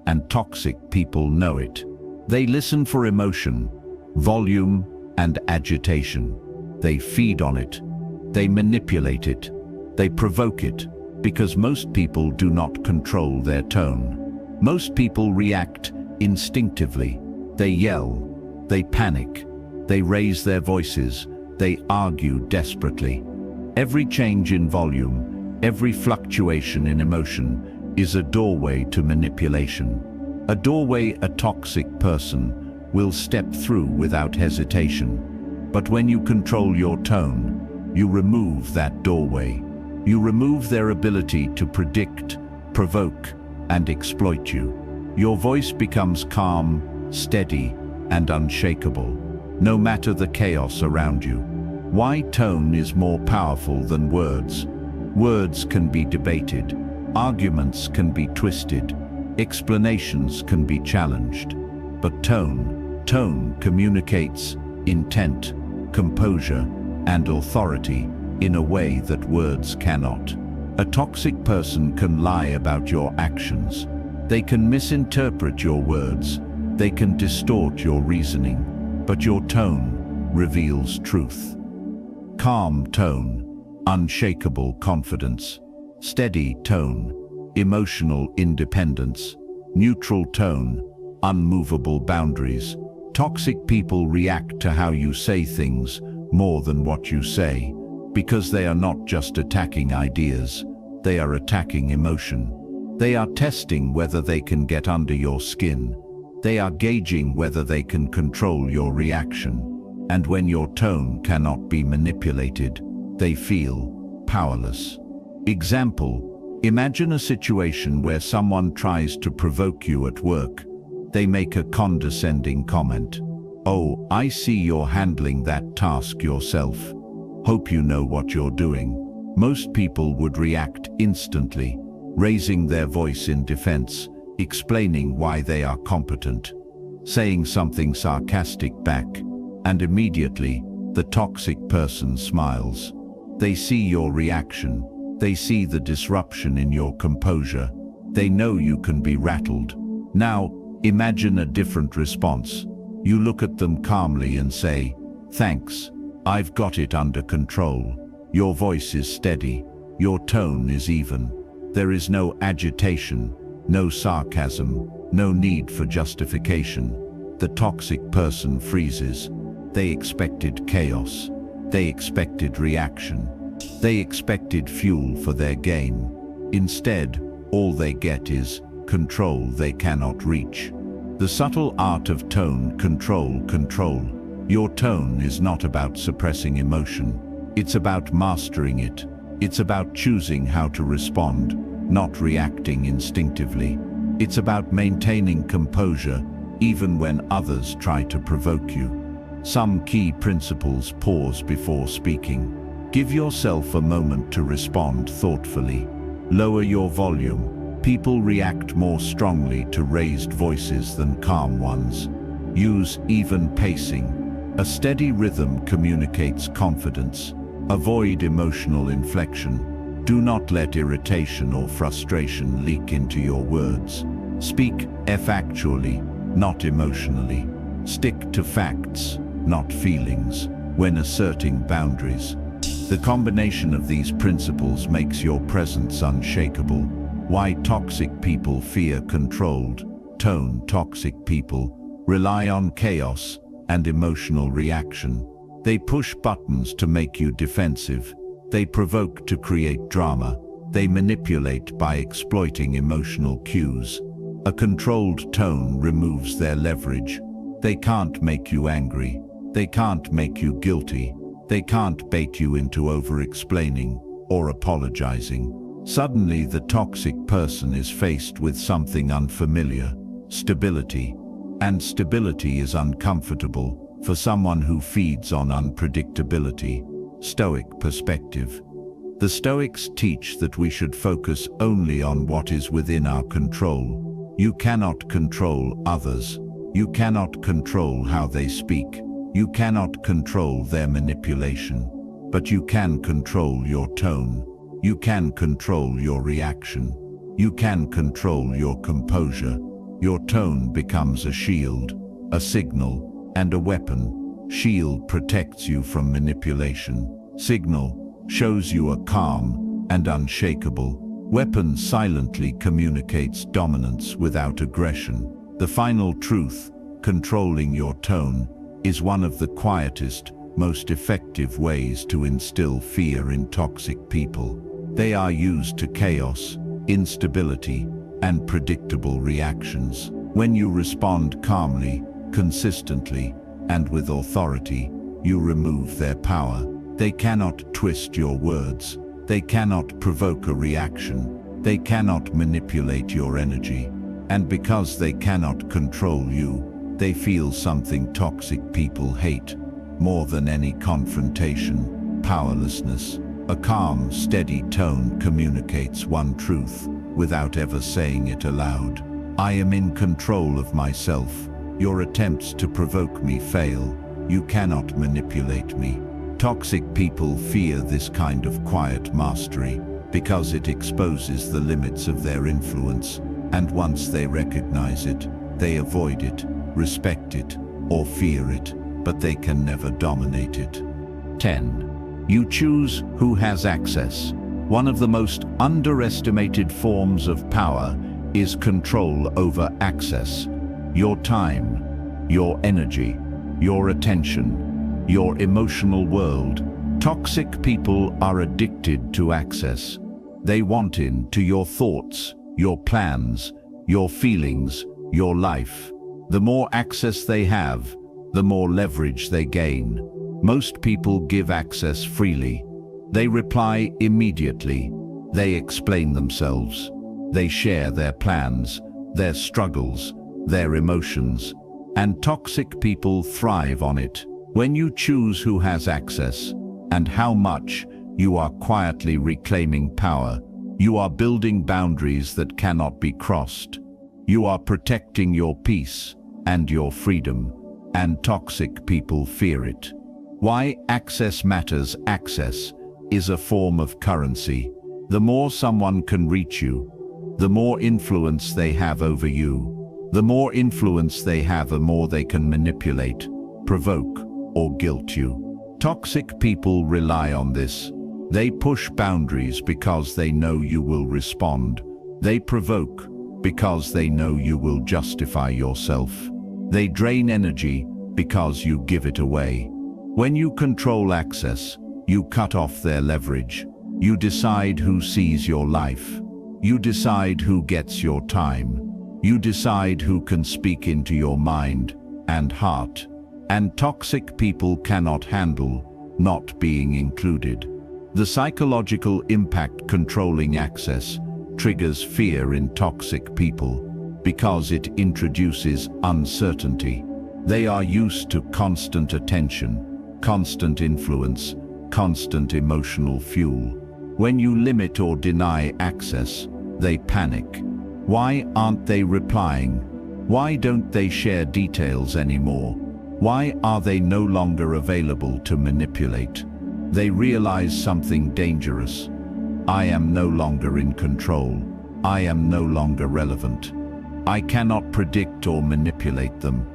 Speaker 1: and toxic people know it. They listen for emotion, volume, and agitation. They feed on it. They manipulate it. They provoke it, because most people do not control their tone. Most people react instinctively. They yell, they panic, they raise their voices, they argue desperately. Every change in volume, every fluctuation in emotion is a doorway to manipulation. A doorway a toxic person will step through without hesitation. But when you control your tone, you remove that doorway. You remove their ability to predict, provoke, and exploit you. Your voice becomes calm, steady, and unshakable, no matter the chaos around you. Why tone is more powerful than words? Words can be debated, arguments can be twisted, explanations can be challenged. But tone communicates intent, composure, and authority in a way that words cannot. A toxic person can lie about your actions. They can misinterpret your words. They can distort your reasoning. But your tone reveals truth. Calm tone, unshakable confidence. Steady tone, emotional independence. Neutral tone, unmovable boundaries. Toxic people react to how you say things more than what you say, because they are not just attacking ideas, they are attacking emotion. They are testing whether they can get under your skin. They are gauging whether they can control your reaction. And when your tone cannot be manipulated, they feel powerless. Example: imagine a situation where someone tries to provoke you at work. They make a condescending comment. "Oh, I see you're handling that task yourself. Hope you know what you're doing." Most people would react instantly, raising their voice in defense, explaining why they are competent, saying something sarcastic back, and immediately, the toxic person smiles. They see your reaction. They see the disruption in your composure. They know you can be rattled. Now, imagine a different response. You look at them calmly and say, "Thanks, I've got it under control." Your voice is steady. Your tone is even. There is no agitation, no sarcasm, no need for justification. The toxic person freezes. They expected chaos. They expected reaction. They expected fuel for their gain. Instead, all they get is control they cannot reach. The subtle art of tone control. Your tone is not about suppressing emotion. It's about mastering it. It's about choosing how to respond, not reacting instinctively. It's about maintaining composure even when others try to provoke you. Some key principles: pause before speaking. Give yourself a moment to respond thoughtfully. Lower your volume. People react more strongly to raised voices than calm ones. Use even pacing. A steady rhythm communicates confidence. Avoid emotional inflection. Do not let irritation or frustration leak into your words. Speak factually, not emotionally. Stick to facts, not feelings, when asserting boundaries. The combination of these principles makes your presence unshakable. Why toxic people fear controlled tone? Toxic people rely on chaos and emotional reaction. They push buttons to make you defensive. They provoke to create drama. They manipulate by exploiting emotional cues. A controlled tone removes their leverage. They can't make you angry. They can't make you guilty. They can't bait you into over-explaining or apologizing. Suddenly, the toxic person is faced with something unfamiliar: stability. And stability is uncomfortable for someone who feeds on unpredictability. Stoic perspective. The Stoics teach that we should focus only on what is within our control. You cannot control others. You cannot control how they speak. You cannot control their manipulation. But you can control your tone. You can control your reaction. You can control your composure. Your tone becomes a shield, a signal, and a weapon. Shield protects you from manipulation. Signal shows you are calm and unshakable. Weapon silently communicates dominance without aggression. The final truth, controlling your tone, is one of the quietest, most effective ways to instill fear in toxic people. They are used to chaos, instability, and predictable reactions. When you respond calmly, consistently, and with authority, you remove their power. They cannot twist your words. They cannot provoke a reaction. They cannot manipulate your energy. And because they cannot control you, they feel something toxic people hate more than any confrontation: powerlessness. A calm, steady tone communicates one truth without ever saying it aloud. I am in control of myself. Your attempts to provoke me fail. You cannot manipulate me. Toxic people fear this kind of quiet mastery because it exposes the limits of their influence, and once they recognize it, they avoid it, respect it, or fear it, but they can never dominate it. 10. You choose who has access. One of the most underestimated forms of power is control over access. Your time, your energy, your attention, your emotional world. Toxic people are addicted to access. They want into your thoughts, your plans, your feelings, your life. The more access they have, the more leverage they gain. Most people give access freely. They reply immediately. They explain themselves. They share their plans, their struggles, their emotions. And toxic people thrive on it. When you choose who has access and how much, you are quietly reclaiming power. You are building boundaries that cannot be crossed. You are protecting your peace and your freedom, and toxic people fear it. Why access matters? Access is a form of currency. The more someone can reach you, the more influence they have over you. The more influence they have, the more they can manipulate, provoke, or guilt you. Toxic people rely on this. They push boundaries because they know you will respond. They provoke because they know you will justify yourself. They drain energy because you give it away. When you control access, you cut off their leverage. You decide who sees your life. You decide who gets your time. You decide who can speak into your mind and heart. And toxic people cannot handle not being included. The psychological impact controlling access triggers fear in toxic people because it introduces uncertainty. They are used to constant attention, constant influence, constant emotional fuel. When you limit or deny access, they panic. Why aren't they replying? Why don't they share details anymore? Why are they no longer available to manipulate? They realize something dangerous. I am no longer in control. I am no longer relevant. I cannot predict or manipulate them.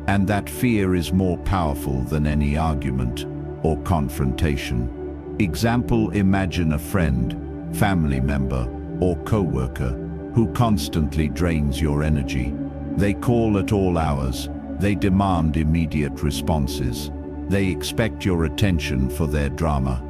Speaker 1: And that fear is more powerful than any argument or confrontation. Example: imagine a friend, family member, or co-worker who constantly drains your energy. They call at all hours. They demand immediate responses. They expect your attention for their drama.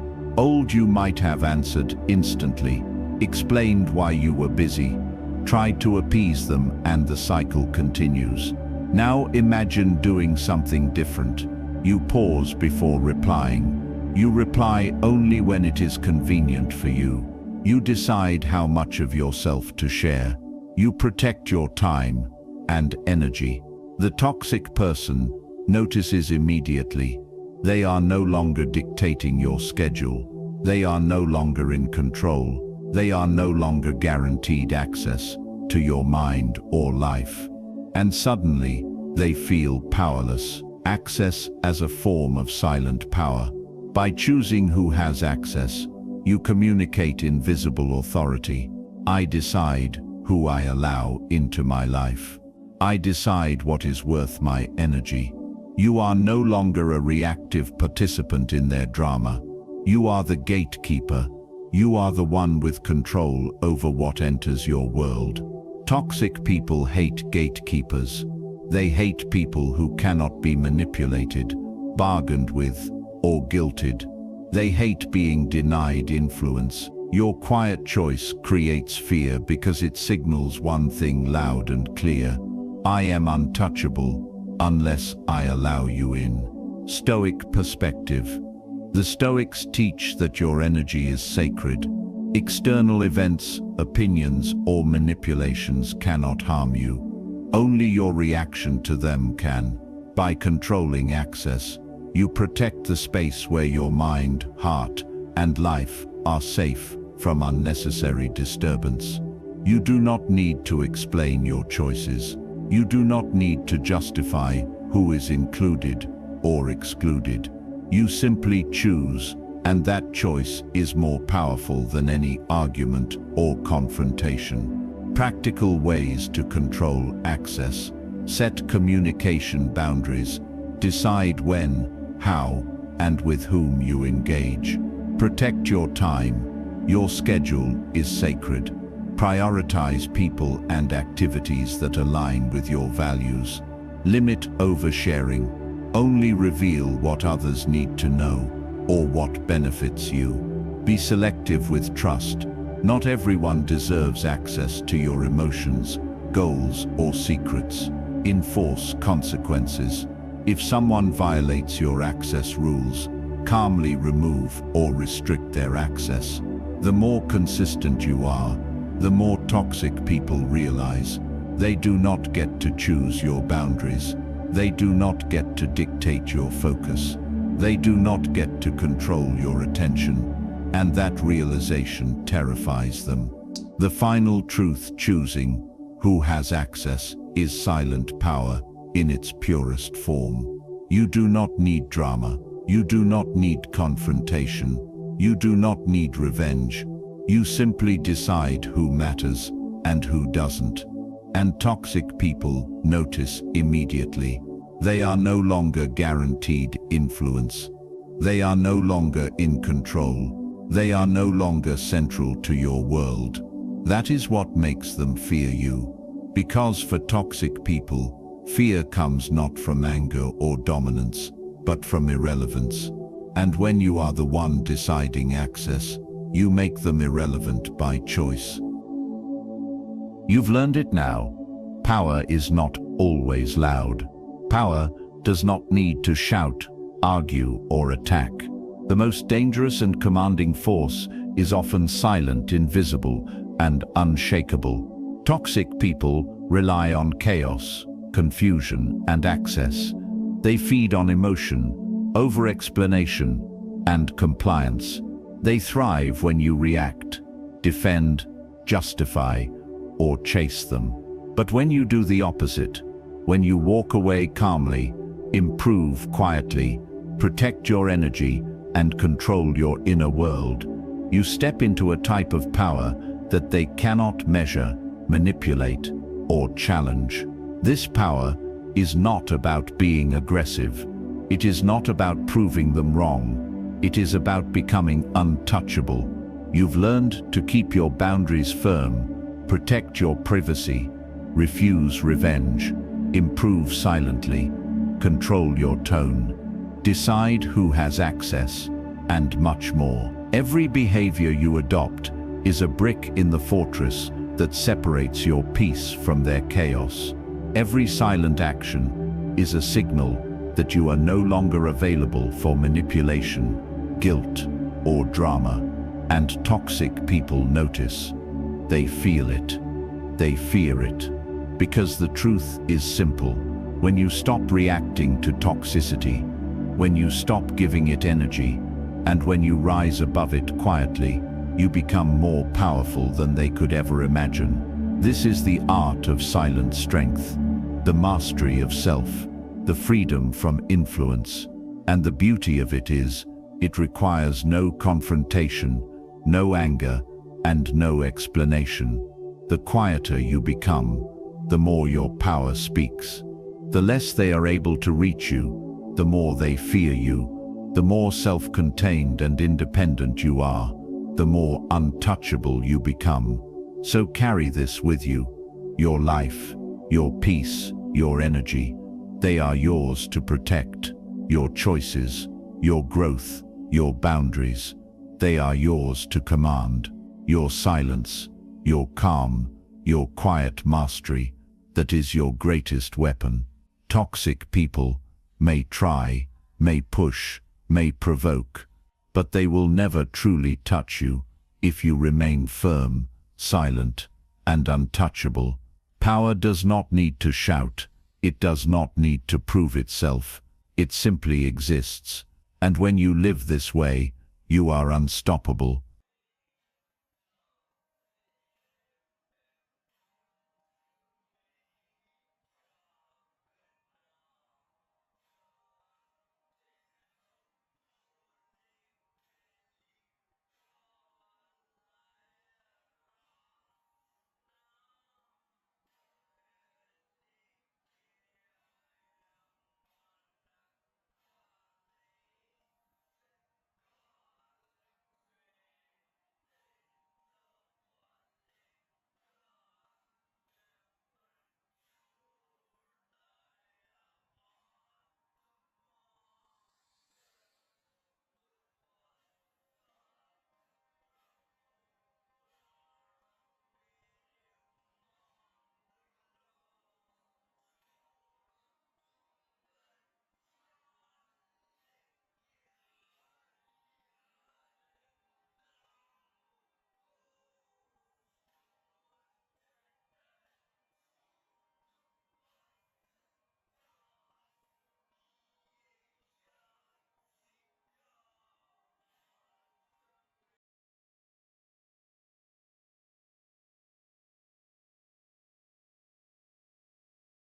Speaker 1: You might have answered instantly, explained why you were busy, tried to appease them, and the cycle continues. Now imagine doing something different. You pause before replying. You reply only when it is convenient for you. You decide how much of yourself to share. You protect your time and energy. The toxic person notices immediately. They are no longer dictating your schedule. They are no longer in control. They are no longer guaranteed access to your mind or life. And suddenly, they feel powerless. Access as a form of silent power. By choosing who has access, you communicate invisible authority. I decide who I allow into my life. I decide what is worth my energy. You are no longer a reactive participant in their drama. You are the gatekeeper. You are the one with control over what enters your world. Toxic people hate gatekeepers. They hate people who cannot be manipulated, bargained with, or guilted. They hate being denied influence. Your quiet choice creates fear because it signals one thing loud and clear. I am untouchable unless I allow you in. Stoic perspective. The Stoics teach that your energy is sacred. External events, opinions, or manipulations cannot harm you. Only your reaction to them can. By controlling access, you protect the space where your mind, heart, and life are safe from unnecessary disturbance. You do not need to explain your choices. You do not need to justify who is included or excluded. You simply choose, and that choice is more powerful than any argument or confrontation. Practical ways to control access. Set communication boundaries. Decide when, how, and with whom you engage. Protect your time. Your schedule is sacred. Prioritize people and activities that align with your values. Limit oversharing. Only reveal what others need to know or what benefits you. Be selective with trust. Not everyone deserves access to your emotions, goals, or secrets. Enforce consequences. If someone violates your access rules, calmly remove or restrict their access. The more consistent you are, the more toxic people realize. They do not get to choose your boundaries. They do not get to dictate your focus. They do not get to control your attention. And that realization terrifies them. The final truth: choosing who has access is silent power in its purest form. You do not need drama. You do not need confrontation. You do not need revenge. You simply decide who matters and who doesn't. And toxic people notice immediately. They are no longer guaranteed influence. They are no longer in control. They are no longer central to your world. That is what makes them fear you. Because for toxic people, fear comes not from anger or dominance, but from irrelevance. And when you are the one deciding access, you make them irrelevant by choice. You've learned it now. Power is not always loud. Power does not need to shout, argue, or attack. The most dangerous and commanding force is often silent, invisible, and unshakable. Toxic people rely on chaos, confusion, and access. They feed on emotion, over-explanation, and compliance. They thrive when you react, defend, justify, or chase them. But when you do the opposite, when you walk away calmly, improve quietly, protect your energy, and control your inner world, you step into a type of power that they cannot measure, manipulate, or challenge. This power is not about being aggressive. It is not about proving them wrong. It is about becoming untouchable. You've learned to keep your boundaries firm, protect your privacy, refuse revenge, improve silently, control your tone, decide who has access, and much more. Every behavior you adopt is a brick in the fortress that separates your peace from their chaos. Every silent action is a signal that you are no longer available for manipulation, guilt, or drama. And toxic people notice. They feel it. They fear it. Because the truth is simple. When you stop reacting to toxicity, when you stop giving it energy, And when you rise above it quietly, you become more powerful than they could ever imagine. This is the art of silent strength, the mastery of self, the freedom from influence. And the beauty of it is, it requires no confrontation, no anger, and no explanation. The quieter you become, the more your power speaks. The less they are able to reach you, the more they fear you. The more self-contained and independent you are, the more untouchable you become. So carry this with you. Your life, your peace, your energy, they are yours to protect. Your choices, your growth, your boundaries, they are yours to command. Your silence, your calm, your quiet mastery, that is your greatest weapon. Toxic people may try, may push, may provoke, but they will never truly touch you if you remain firm, silent, and untouchable. Power does not need to shout. It does not need to prove itself. It simply exists. And when you live this way, you are unstoppable.